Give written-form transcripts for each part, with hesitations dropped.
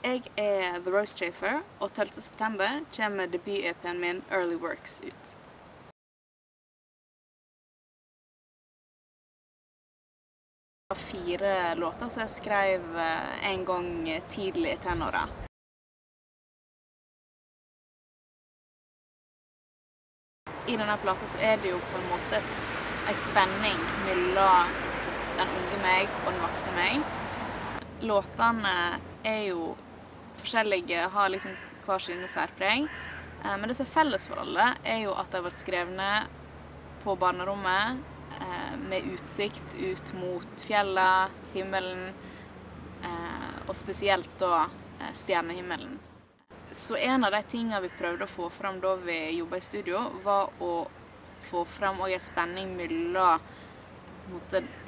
Jeg The Rose Chafer, og 12. september kommer debut-EP'en min Early Works ut. Det var 4 låter som jeg skrev en gang tidlig i tenåra. I denne plata så det jo på en måte en spenning mellom den unge meg og den voksne meg. Låtene jo forskjellige, har liksom hver sine særpreg. Men det som felles for alle jo at de var skrevne på barnerommet, med utsikt ut mot fjellet, himmelen, og spesielt da stjernehimmelen. Så en av de tingene vi prøvde å få fram da vi jobbet i studio, var å få fram også en spenning mellom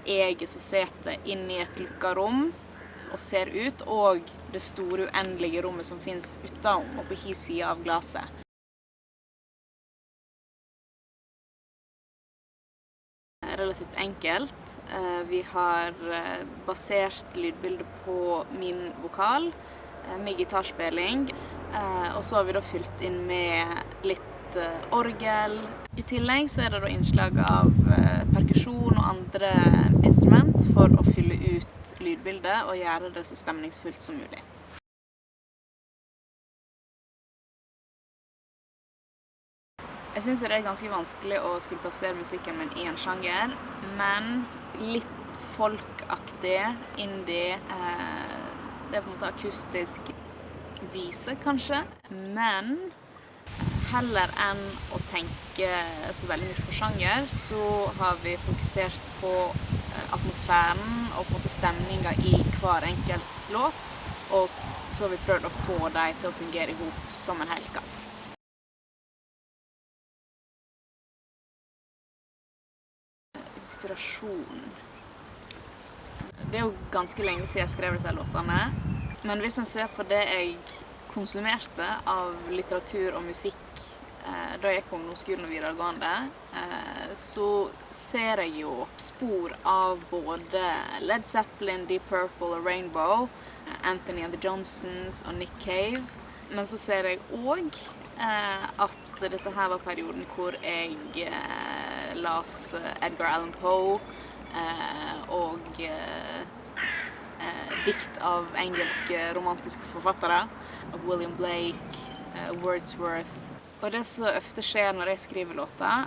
jeg som sitter inne i et lukket rom og ser ut, og det store uendelige rommet som finnes utenom og på hi side av glaset. Relativt enkelt. Vi har basert lydbildet på min vokal, min gitarspilling, og så har vi da fylt inn med litt orgel. I tillegg så det da innslag av perkusjon og andre instrument for å fylle ut lydbildet og gjøre det så stemningsfullt som mulig. Jeg synes det ganske vanskelig å skulle plassere musikken min i en sjanger, men litt folkaktig, indie, det på en måte akustisk vise kanskje, men heller enn å tenke så veldig mye på sjanger, så har vi fokusert på atmosfæren og på en måte stemningen i hver enkelt låt, og så har vi prøvd å få dem til å fungere ihop som en helskap. Inspirasjon. Det jo ganske lenge siden jeg skrev disse låtene, men hvis en ser på det jeg konsumerte av litteratur og musikk da jeg kom på ungdomsskolen og videregående, så ser jeg jo spor av både Led Zeppelin, Deep Purple og Rainbow, Anthony and the Johnsons og Nick Cave, men så ser jeg også at dette her var perioden hvor jeg las Edgar Allan Poe og dikt av engelske romantiske forfattere, av William Blake, Wordsworth. Og det som ofte skjer når jeg skriver låter,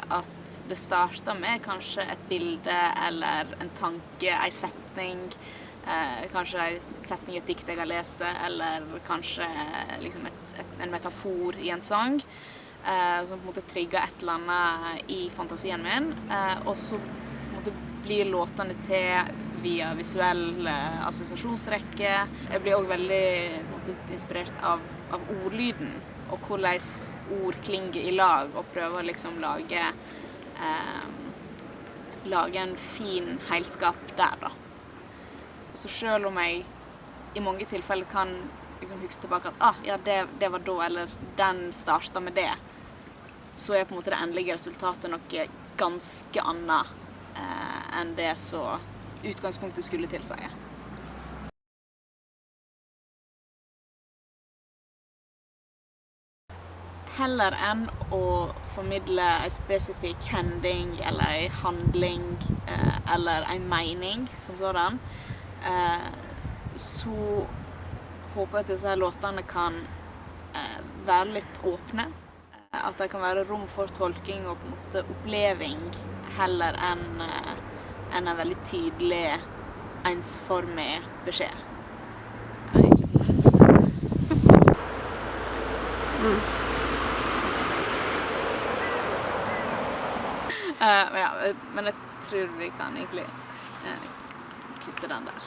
at det starter med kanskje et bilde eller en tanke, en setning, kanskje en setning i et dikt jeg har lest, eller kanskje liksom en metafor i en sang, som på en måte trigger et eller annet i fantasien min, og så på en måte blir låtene til via visuell assosiasjonsrekke. Jeg blir også veldig på en måte, inspirert av ordlyden, og hvordan ord klinger i lag, og prøver å liksom lage en fin helskap der da. Så selv om jeg i mange tilfeller kan liksom huske tilbake at ja, det var da, eller den startet med det, så på en måte det endelige resultatet noe ganske annet enn det så utgangspunktet skulle tilsi. Heller enn å formidle en spesifikk hending, eller en handling, eller en mening som sådan, så håper jeg at disse låtene kan være litt åpne. At det kan være rom for tolking og på en måte oppleving, heller enn en veldig tydelig, ensformig beskjed. Men jeg tror vi kan egentlig kutte den der.